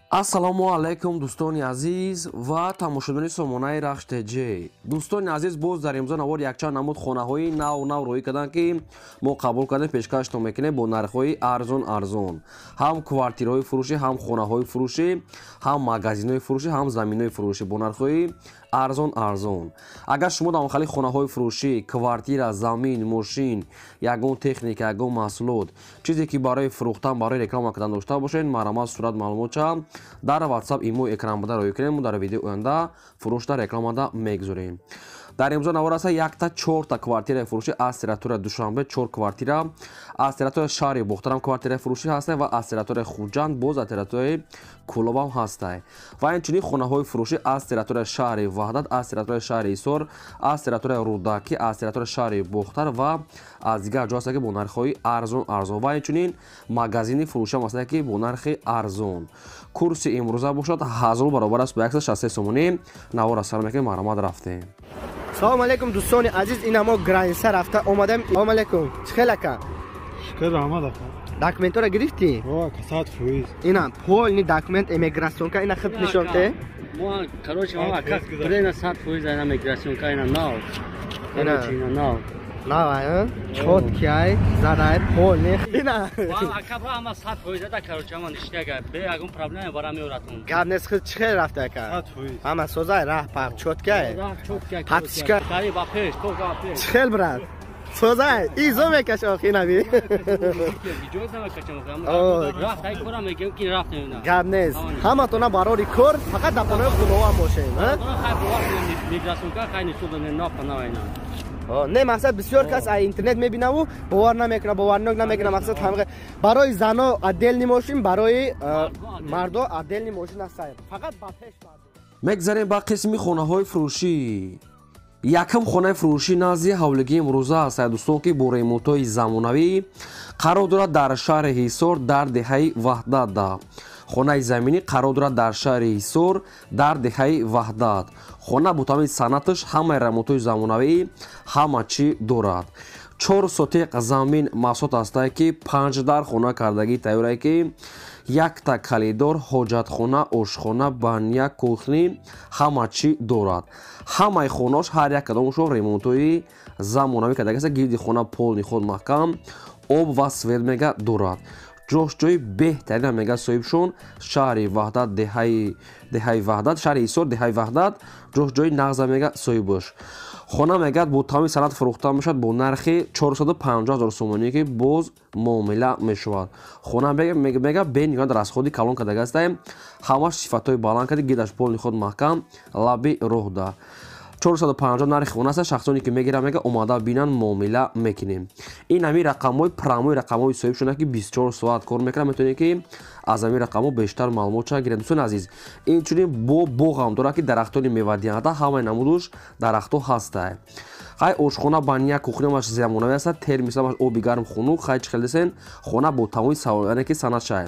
ассалому алайкум дӯстони азиз ва тамошобинони сомонаи рахштеҷ. дӯстони азиз, боз дар имрӯза навор якчанд намуд хонаҳои нав роҳӣ карданд ки мо қабул кардем пешкаштон мекунем бо нархҳои арзон. ҳам квартираҳои фурӯшӣ, ҳам хонаҳои фурӯшӣ, ҳам магазинҳои фурӯшӣ, ҳам заминҳои фурӯшӣ бо нархҳои арзон. агар шумо дар махалли хонаҳои фурӯшӣ, квартира, замин, мошин, ягон техника, ягон маҳсулот, чизе ки барои фурӯхтан, барои реклама кардан дошта бошед, маромад сурат маълумотча дар WhatsApp имо экранбада роҳӣ кунед. мо дар видеои оянда фурӯшда рекламада мегузорем. дар имрӯза навор аст 1-4 квартираи фурӯшӣ аз территорияи Душанбе 4 квартира, аз территорияи шаҳри Бухтарам квартираи фурӯшӣ ҳастанд ва аз территорияи Хуҷанд боз аз территорияи Кӯлобам ҳастанд. ва инчунин хонаҳои фурӯшӣ аз территорияи шаҳри Ваҳдат, аз территорияи шаҳри Ҳисор, аз территорияи Рӯдакӣ, аз территорияи шаҳри Бухтар ва аз дигар ҷо ҳастанд ки бо нархҳои арзон. ва инчунин магазини фурӯшӣ ҳам ҳастанд ки бо нархи арзон. курси имрӯза бошад 1000 баробар аст ба 163 сомонӣ. навор аз сар мекунем, маромад рафтем. салому алейкум дӯстони азиз, ина мо граница рафта омадем. салому алейкум, чхелака шукр рамада документора гирифти? о касат фуиз ина полни документ иммиграционка ина хит нишонте мо короче мама как трена сат фуиз ина иммиграционка ина нав короче ина нав нава чоткай задай полни ина ва акабра ама сат фуиз да короче ама ништяга бе ягон проблема бара меоратун гавнес хит чхел рафта ка сат фуиз ама созай рах пап чоткай чоткай папчика кари ба пеш то ба пеш чхел брат созай изо мекаш охина би видео да мекашам ама рафт ай кора мегем ки рафт ина гавнес ҳаматона барори кор фақат дар хонаи худова бошем хай бо иммиграционка хай нисудан на пана ина не мақсад бисёр кас аз интернет мебинаву бовар намекуна боварнок намекуна мақсад ҳамга барои зано отдельни мошин барои мардо отдельни мошин аст фақат ба пеш мегзарем ба қисми хонаҳои фурӯшӣ. якам хонаи фурӯшӣ назди ҳавлигии имрӯза аст дӯстон ки бо ремонтҳои замонавӣ қарор дорад дар шаҳри Ҳисор дар деҳаи Ваҳдат. хонаи заминӣ қарор дорад дар шаҳри Ҳисор дар деҳаи Ваҳдат. хона бо тамоми санъаташ ҳамаи ремонтҳои замонавӣ ҳама чӣ дорад. 4 сотиқ замин маҳсулот ҳастае ки 5 дар хона кардагӣ тайёрае ки якта калидор, ҳоҷатхона, ошхона, баня, кухни ҳама чӣ дорад. ҳамаи хонаош ҳар як кадомашон ремонтҳои замонавӣ кардагӣ аст. гирди хона полни худ маҳкам об ва свет мега дорад. ҷошҷои беҳтарина мега соҳибшон шаҳри Ваҳдат деҳаи Ваҳдат шаҳри Ҳисор деҳаи Ваҳдат ҷошҷои нағза мега соҳибош. хона мегад бо тамоми санъат фурӯхта мешавад бо нархи 450 000 сомонӣ ки боз муомила мешавад. хона мега бе ниҳоят расходи калон кардагӣ ҳастаем. ҳамаш сифатҳои баланд карди гирдаш полни худ маҳкам лаби роҳ да. 450 нархи хона аст. шахсоне ки мегиранд мега омада бинанд муомила мекунем. ин ҳамин рақамҳои прамои рақамҳои соҳиб шуда ки 24 соат кор мекунанд. метавонед ки аз ҳамин рақамҳо бештар маълумотча гиред. дӯстони азиз, инчунин бо боғам дорад ки дарахтони мевадиҳанда ҳамаи намудуш дарахтҳо ҳастанд. хай ошхона, баня, кухнямаш замонавӣ аст. термисамаш оби гарм хунук хай чихел десен хона бо тамоми савояне ки санад шай.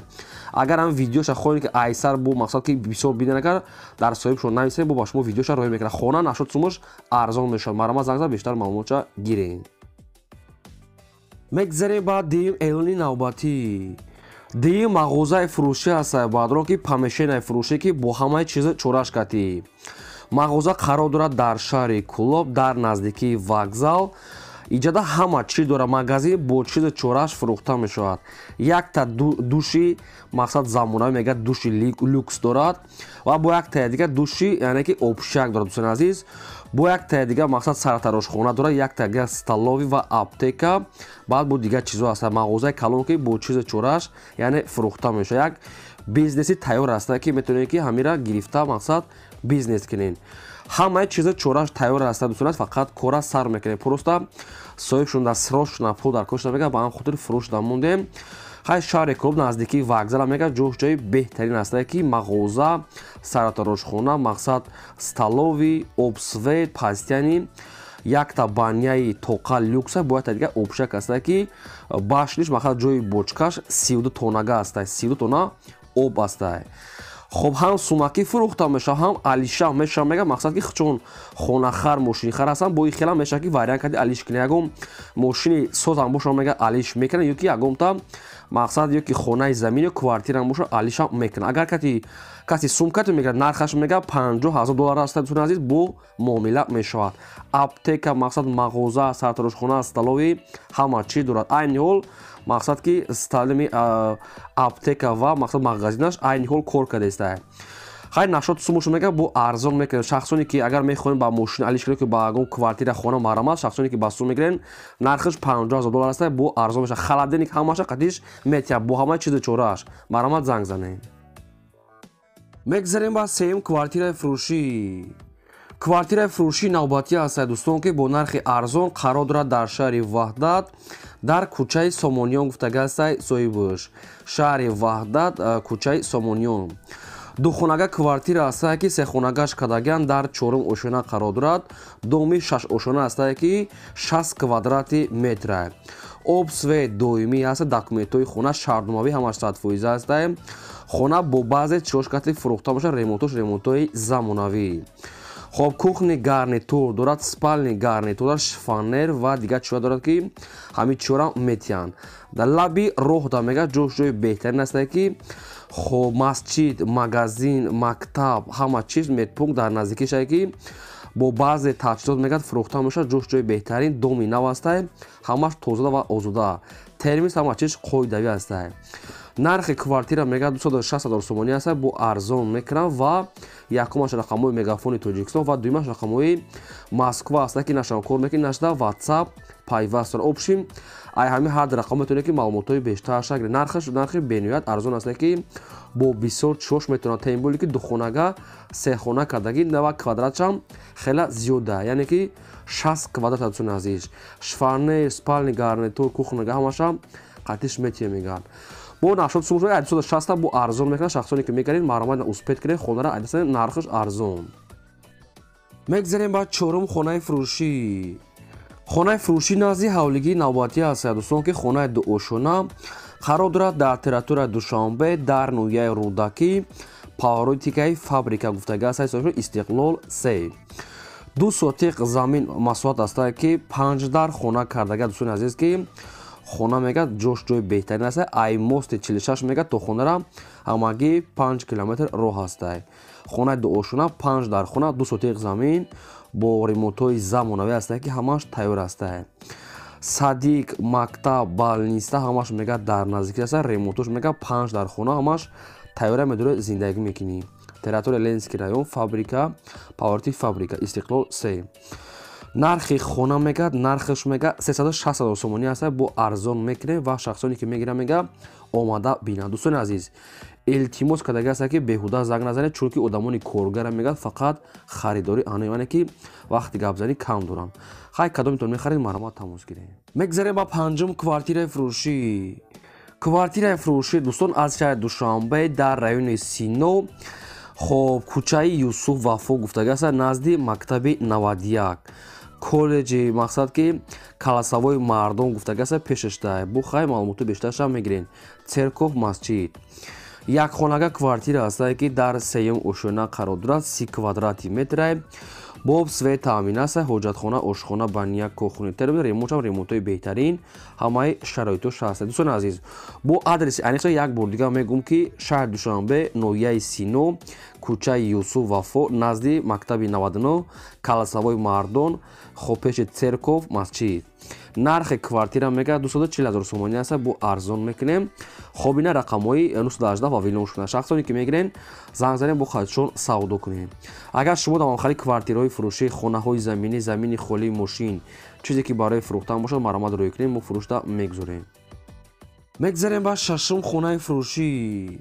агар ҳам видеоша хоҳед ки айсар бо мақсад ки бисёр биден агар дар соҳибшон нависем бо ба шумо видеоша роҳӣ мекунад. хона 80 сомош арзон мешавад. маромад занг зад бештар маълумотча гиред. мегзарем ба дим эълони навбатӣ. дим мағозаи фурӯшӣ аст баъдро ки помешенаи фурӯшӣ ки бо ҳамаи чиза чораш катӣ. мағоза қарор дорад дар шаҳри Кӯлоб дар наздикии вокзал. иҷода ҳама чӣ дорад. магазин бо чизи чораш фурӯхта мешавад. якта души мақсад замонавӣ мега души люкс дорад ва бо якта дигар души яъне ки обшак дорад. дӯстони азиз, бо якта дигар мақсад сартарошхона дорад. якта дигар столови ва аптека. баъд бо дигар чизо аст. мағозаи калон ки бо чизи чораш яъне фурӯхта мешавад. як бизнеси тайёр аст ки метавонед ки ҳамира гирифта мақсад бизнес кунед. ҳамаи чиза чораш тайёр аст. дӯстон фақат кора сар мекунед. просто соҳибшуда срочно пул дар кошта мега ба ҳам хотир фурӯшда мондем. хай шаҳри Кӯлоб наздикии вокзала мега ҷошҷои беҳтарин аст ки мағоза, саратарошхона, мақсад столови, обсвет, пастяни, якта баняи тоқа люкса бо якта дигар обшак аст ки башниш мақсад ҷои бочкаш 32 тонага аст. 32 тона об аст. خب هم سوماکی فروخته میشه هم علیشا میشه میگه مقصد که چون خونه خر ماشین خر هستن با این خیلی میشه که وریان کردی علیش کنه یکم ماشین سوزن باشه میگه علیش میکنه یکی یکم تا мақсад ё ки хонаи замину квартира боша алишам мекунад. Агар каси сумкато мегирад нархаш мега $50,000 аст дӯстони азиз, бо муомила мешавад. Аптека мақсад мағоза, сарторошхона, столови ҳама чиз дорад. айни ҳол мақсад ки сталими аптека ва мақсад мағазинаш айни ҳол кор кардааст. хайр нашоти сумушу мега бо арзон мекунад. шахсоне ки агар мехоҳем ба мошин алиш ки ба агон квартира хона марамад, шахсоне ки ба сум мегирен нархаш $50,000 аст, бо арзон меша. халаденик ҳамаша қадиш метия бо ҳамаи чизи чорааш марамад занг занед. мегзарем ба сеюм квартираи фурӯшӣ. квартираи фурӯшии навбатӣ аст дӯстон ки бо нархи арзон қарор дорад дар шаҳри ваҳдат дар кӯчаи Сомониён гуфтагастай соҳибуш. шаҳри ваҳдат кӯчаи Сомониён. духонага квартира аст ки сехонагаш кадаган дар 4 ошона қарор дорад. доми 6 ошона аст ки 60 квадрати метр. об свет доимӣ аст. документҳои хона шаҳрномавӣ ҳамаш 100% аст. хона бо баъзе чошкати фурӯхта бошад. ремонтҳои замонавӣ. хоб кухни гарнитур дорад, спални гарнитур дорад, шифонер ва дигар чора дорад ки ҳамин чора метиҳанд. дар лаби роҳ да мега ҷош-ҷои беҳтарин аст ки хоб масҷид, магазин, мактаб ҳама чиз медпункт дар наздикиш ки бо баъзе таҷҳизот мегӯяд фурӯхта мешавад. ҷош-ҷои беҳтарин, доми нав аст, ҳамаш тоза ва озода. термис ҳама чиз қоидавӣ аст. нархи квартира мега 260,000 сомонӣ аст, бо арзон мекунад ва якумаш рақамҳои мегафони Тоҷикистон ва дуюмаш рақамҳои Москва аст ки нашон кор мекунад, нашда WhatsApp пайваст дорад. обшим ай ҳамин ҳар ду рақам метавонед ки маълумотҳои бештараш агре. нархи бениҳоят арзон аст ки бо бисёр чош метавонад таъин боли ки духонага сехона кардагӣ нава квадратшам хела зиёда, яъне ки 60 квадрат дӯстони азиз. шифонер, спални гарнитур, кухнага ҳамаша қатиш метия мегӯяд. бо нашоти сумушои 260 бо арзон мекунад. шахсоне ки мегаред маълумат успед кунед, хонара айдаса нархаш арзон. мегзарем ба чорум хонаи фурӯшӣ. хонаи фурӯшӣ назди ҳавлигии навбатӣ аст дӯстон ки хонаи дуошона қарор дорад дар территорияи Душанбе дар ноҳияи Рӯдакӣ политикаи фабрика гуфтагааст Истиқлол 3. 2 сотиқ замин масоҳат аст ки 5 дар хона кардага дӯстони азиз ки хона мега ҷош-ҷои беҳтарин аст. аймости 46 мега то хонара ҳамагӣ 5 километр роҳ аст. хонаи дуошона 5 дар хона 2 сотиқ замин бо ремонтҳои замонавӣ аст ки ҳамаш тайёр аст. садик, мактаб, балниста ҳамаш мега дар наздикӣ аст. ремонтош мега 5 дар хона ҳамаш тайёра медуре зиндагӣ мекунӣ. территория Ленинский район, фабрика, паворти фабрика, Истиқлол 3. нархи хона мега нархаш мега 360,000 сомонӣ аст, бо арзон мекунем ва шахсоне ки мегирад мега омада бинад. дӯстони азиз, илтимос кардагӣ аст ки беҳуда занг назанед, чунки одамони коргара мегӯяд фақат харидори анояне ки вақти гапзанӣ кам доранд. хай кадометон мехаред маълумот тамос гиред. мегзарем ба панҷум квартираи фурӯшӣ. квартираи фурӯшӣ дӯстон аз шаҳри Душанбе дар райони Сино, хоб кӯчаи Юсуф Вафо гуфтагӣ аст, назди мактаби 91. коллеҷи мақсад ки каласавои мардон гуфтагӣ аст пешашда. бо хай маълумоти бештарша мегирен. церков, масҷид. якхонага квартира аст ки дар сеюм ошона қарор дорад, 30 квадрати метр. бо свет таъмин аст, ҳоҷатхона, ошхона, баня, кухни, ремонтам ремонтҳои беҳтарин, ҳамаи шароитош аст. дӯстони азиз, бо адреси айниқса як бор дига мегӯм ки шаҳри Душанбе, ноҳияи Сино, кӯчаи Юсуф Вафо, назди мактаби 99, каласавои мардон, хопеши церков, масҷид. нархи квартира мега 240,000 сомонӣ аст, бо арзон мекунем. хобина рақамҳои 918 ва вилон шуда. шахсоне ки мегирен занг занем бо хатшон савдо кунем. агар шумо давомхари квартираҳои фурӯшӣ, хонаҳои заминӣ, замини холии мошин, чизе ки барои фурӯхтан бошад, маромад рӯй кунем, мо фурӯшта мегзорем. мегзарем ба шашум хонаи фурӯшӣ.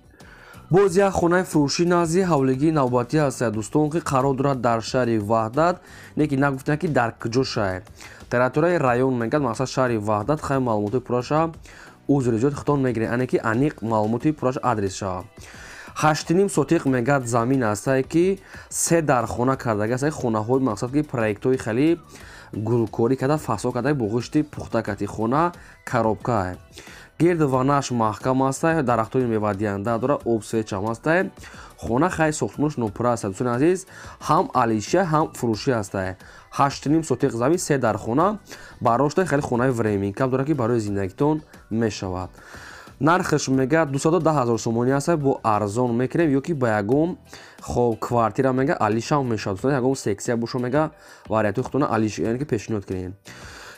боз як хонаи фурӯшӣ назди ҳавлигии навбатӣ аст дӯстон ки қарор дорад дар шаҳри Ваҳдат, неки нагуфтанд ки дар куҷо шаҳр. территорияи район мегӯяд, мақсад шаҳри Ваҳдат. хай маълумоти пураша узри зиёд хитон мегирем, яъне ки аниқ маълумоти пураша адресша. 8.5 сотиқ мегад замин аст ки 3 дар хона кардагӣ аст. хонаҳои мақсад ки проектҳои хеле гулкорӣ карда, фасо карда, бо ғишти пухта карди хона коробка. гирду ванааш маҳкам аст, дарахтони мевадиҳанда дорад, об свечам аст. хона хай сохтмонаш нопура аст. дӯстони азиз, ҳам алишия, ҳам фурӯшӣ аст. 8.5 сотиқ замин, 3 дар хона барошта хеле хонаи временкам дорад ки барои зиндагитон мешавад. нархаш мега 210,000 сомонӣ аст бо арзон мекунем ё ки ба ягон хоб квартира мега алишам мешавад ягон сексия бошо мега варианти худтона алиш яъне ки пешниҳод кунем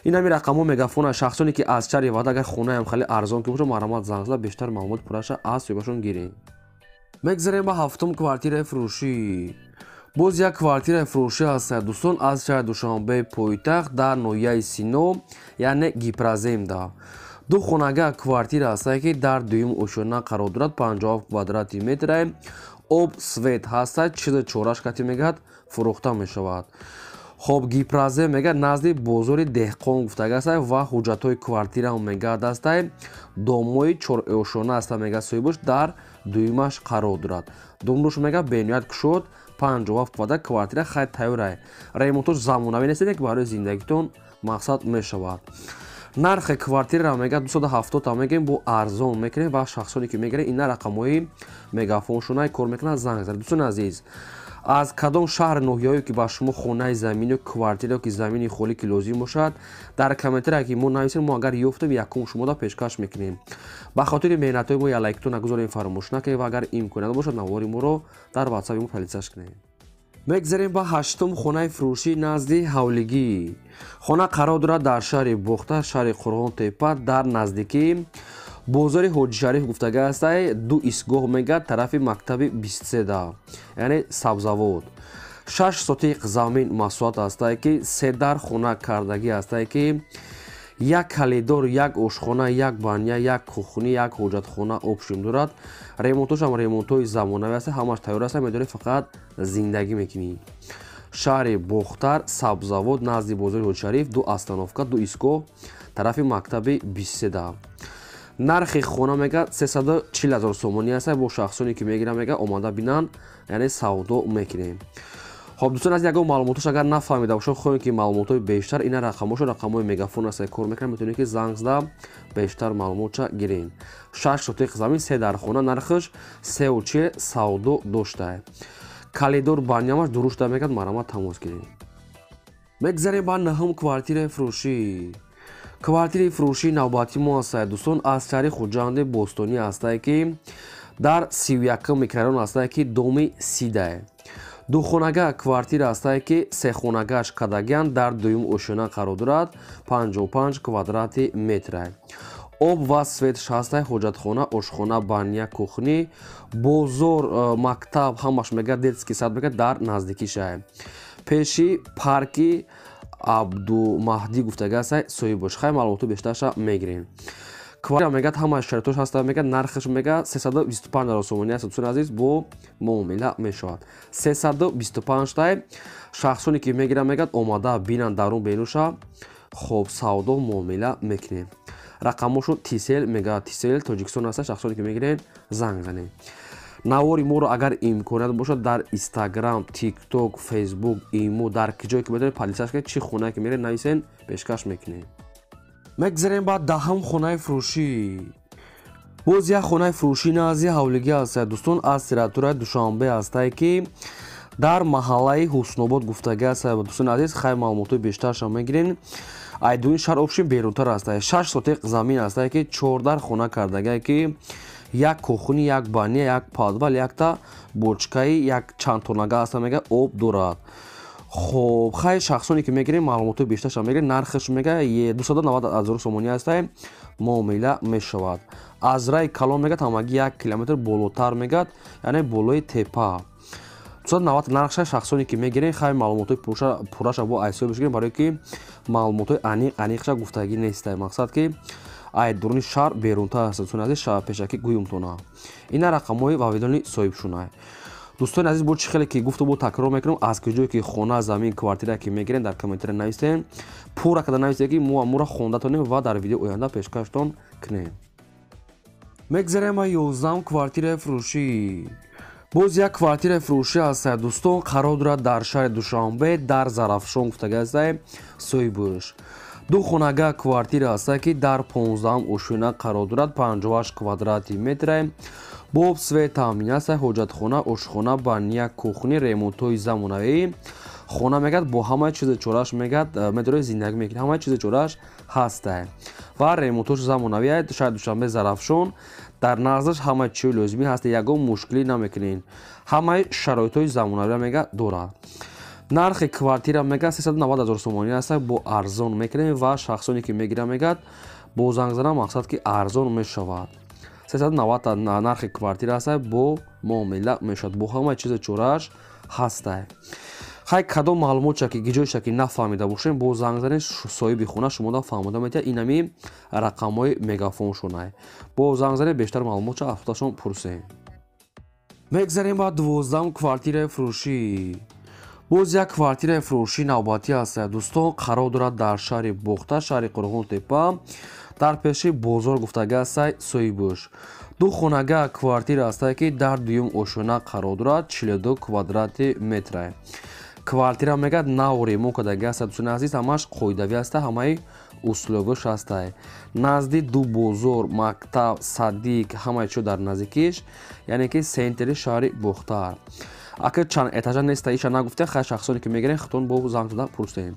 ин ҳами рақамҳо мегафона шахсоне ки аз чари ваъда агар хонаам хеле арзон ки боша маромат занг зада бештар маълумот пураша аз сӯйбашон гирем мегзарем ба ҳафтум квартираи фурӯшӣ боз як квартираи фурӯшӣ аст дӯстон аз шаҳри душанбеи пойтахт дар ноҳияи сино яъне гипраземда ду хонага квартира аст ки дар дуюм ошона қарор дорад 50 квадрати метр об свет ҳаст чизи чораш кати мегӯяд фурӯхта мешавад хоб гипразе мега назди бозори деҳқон гуфтагааст ва ҳуҷҷатҳои квартира мегӯяд аст домои чорошона аст мега соҳибаш дар дуюмаш қарор дорад думруш мега бениҳоят кушод 57 квадрат квартира хай тайёра ремонтош замонавӣ нест ки барои зиндагитон мақсад мешавад нархи квартира мега 270 мегем бо арзон мекунем ва шахсоне ки мегирем ина рақамҳои мегафоншонаи кор мекунад занг зад дӯстон азиз аз кадом шаҳр ноҳияё ки ба шумо хонаи замину квартира ки замини холӣ ки лозим бошад дар комментария ки мо нависем мо агар ёфтем якум шумода пешкаш мекунем ба хотири меҳнатҳои мо я лайктон нагузорем фаромӯш накунед ва агар имконият бошад навори моро дар ватсапи мо полисияш кунед мегзарем ба ҳаштум хонаи фурӯшӣ назди ҳавлигӣ хона қарор дорад дар шаҳри бухта шаҳри қурғонтепа дар наздикии бозори ҳоҷи шариф гуфтагааст ду истгоҳ мега тарафи мактаби 23 яъне сабзавод 6 сотиқ замин маҳсулот аст ки се дар хона кардагӣ аст ки як калидор як ошхона як баня як кухни як ҳоҷатхона обшим дорад ремонтошам ремонтҳои замонавӣ аст ҳамаш тайёр аст медорӣ фақат зиндагӣ мекунӣ шаҳри бухтар сабзавод назди бозори ҳоҷи шариф ду остановка ду истгоҳ тарафи мактаби 23 нархи хона мега 340,000 сомонӣ аст бо шахсоне ки мегирам мега омада бинанд яъне савдо мекунем хоб дӯстон аз ягон маълумотош агар нафаҳмида бошед хоҳем ки маълумотҳои бештар ина рақамошо рақамҳои мегафон аст кор мекунам метавонед ки занг зада бештар маълумотша гирем 6 сотиқ замин се дар хона нархаш 340 савдо дошта калидор банямаш дурушта мегад маромат тамос гирем мегзарем ба наҳум квартираи фурӯшӣ квартираи фурӯшии навбати мо аст дӯстон аз шаҳри хуҷанди бостонӣ аст ки дар 31 микрорайон аст ки доми сида ду хонага квартира аст ки се хонагаш кадагиан дар дуюм ошона қарор дорад 55 квадрати метр об ва светш ҳаст ҳоҷатхона ошхона баня кухни бозор мактаб ҳамаш мега детский сад мега дар наздикиша пеши парки абдумаҳдӣ гуфтагааст соҳибош хай маълумоту бештарша мегирем квартира мегад ҳамаш шартош ҳаста мега нархаш мега 325,000 сомонӣ аст дӯстон азиз бо муомила мешавад 325 тай шахсоне ки мегирам мегад омада бинанд дарун бенуша хоб савдо муомила мекунем рақамошо тисел мега тисел тоҷикистон аст шахсоне ки мегирем занг занем навори моро агар имконият бошад дар инстаграм тикток фейсбук имо дар ки ҷое ки метавонед полисияш кунед чӣ хонае ки меред нависен пешкаш мекунем мегзарем ба даҳум хонаи фурӯшӣ боз як хонаи фурӯшӣ назди ҳавлигӣ аст дӯстон аз территорияи душанбе аст ки дар маҳаллаи ҳуснобод гуфтагааст дӯстон азиз хай маълумотҳои бештарша мегирем айдуни шаҳр обшим берунтар аст 6 сотиқ замин аст ки 14 хона кардага ки як кухни як баня як подвал якта бочкаи як чандтонага аст мега об дорад хоб хай шахсоне ки мегирем маълумотҳои бештарша мегирем нархаш мега 290,000 сомонӣ аст муомила мешавад аз раи калон мегад ҳамагӣ 1 километр болотар мегад яъне болои тепа 290 нархша шахсоне ки мегирем хай маълумотҳои пураша бо айсои бишгирем барое ки маълумотҳои аниқша гуфтагӣ неста мақсад ки айдуни шаҳр берунтар аст дӯстон азиз пешакӣ гӯюмтона ина рақамҳои ва видеони соҳибшуна дӯстони азиз бо чӣ хеле ки гуфту бо такрор мекунам аз киҷое ки хона замин квартира ки мегирем дар комментария нависем пурра карда нависем ки мо амуро хондатонем ва дар видео оянда пешкаштон кунем мегзарем ба 11 квартираи фурӯшӣ боз як квартираи фурӯшӣ аст дӯстон қарор дорад дар шаҳри душанбе дар зарафшон гуфтагааст соҳибош ду хонага квартира аст ки дар 15 ошона қарор дорад 58 квадрати метр бо свет таъмин аст ҳоҷатхона ошхона баня кухни ремонтҳои замонавӣ хона мегад бо ҳамаи чизи чораш мегад медоред зиндагӣ мекунед ҳамаи чизи чораш ҳаст ва ремонтош замонавӣ аст. шояд душанбе зарафшон дар назраш ҳамаи чиё лозимӣ ҳаст, ягон мушкилӣ намекунед. ҳамаи шароитҳои замонавӣ мега дорад. нархи квартира мега 390 000 сомонӣ аст, бо арзон мекунем ва шахсоне ки мегирад мегад бо занг задан мақсад ки арзон мешавад. 390 нархи квартира аст, бо муомила мешавад, бо ҳамаи чизи чорааш ҳастай. хай кадом маълумотша ки гиҷоиша ки нафаҳмида бошем, бо занг занед соҳиби хона шумода фаҳмода метавад. Инами рақамҳои мегафон шунай. Бо занг занед бештар маълумотша афташон пурсем. мегзарем ба 12 квартираи фурӯшӣ. боз як квартираи фурӯшӣ навбатӣ аст. дӯстон, қарор дорад дар шаҳри бохта, шаҳри қурғонтепа, дар пеши бозор гуфтага сай Соибуш. ду хонага квартира аст ки дар дуюм ошона қарор дорад, 42 квадрати метра. квартира мегад нав ремонт кардага аст. дӯстони азиз, ҳамаш қоидавӣ аст, ҳамаи услугош аст. назди ду бозор, мактаб, садик, ҳамаи чиё дар наздикиш, яъне ки сентри шаҳри бохтар. акр чанд этажа неста, иша нагуфте, хай шахсоне ки мегирен хитон бо занг зада пурсем.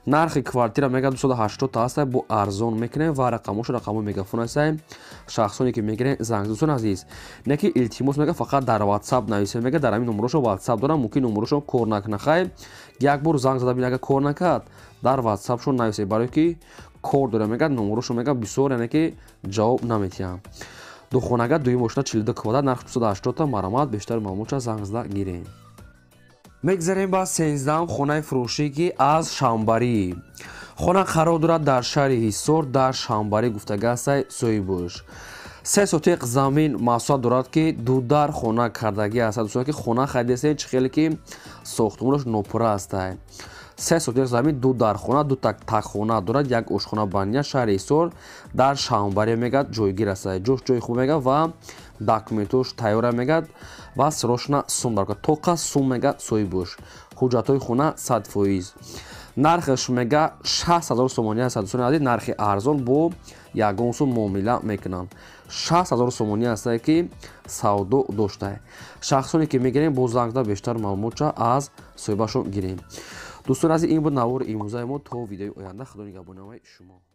нархи квартира мега 280 аст, бо арзон мекунем ва рақамош рақамои мегафон аст. шахсоне ки мегирен занг. дӯстон азиз, не ки илтимос мега фақат дар WhatsApp нависем, мега дар ҳамин номерошо WhatsApp дорам, мумкин номерошо кор накна. хай як бор занг зада бинага кор накард, дар WhatsApp шо нависе, барои ки кор дора, мега номерошо мега бисёр, яъне ки ҷавоб наметиҳам. ду хонага дуюм ошна 42 квадрат, нархи 280 марамат, бештар маълумотша занг зада гирем. мегзарем ба 13 хонаи фурӯшӣ ки аз Шамбарӣ. хона қарор дорад дар шаҳри Ҳисор, дар Шамбарӣ гуфтага сай Соибуш. 3 сотиқ замин маҳсулат дорад ки дудар хона кардагӣ аст. дӯстон ки хона харидесем, чӣ хеле ки сохтмонаш нопурра аст. 3 сотиқ замин, ду дархона, ду такхона дорад, як ошхона бания, шаҳри Ҳисор, дар Шамбарӣ мегад ҷойгир аст. ҷош ҷои хуб мегад ва документош тайёра мегад ва срочна сум дар кад. тоқа сум мега Соибуш. ҳуҷҷатҳои хона 100%. нархаш мега 60 000 сомонӣ аст. дӯстони азиз, нархи арзон бо ягон сум муомила мекунанд. 60 000 сомонӣ аст ки савдо дошта. шахсоне ки мегирем бо зангда бештар маълумотша аз соҳибашон гирем. дӯстони азиз, ин буд навори имрӯзаи мо. то видеои оянда, худо нигаҳбони ҳамаи шумо.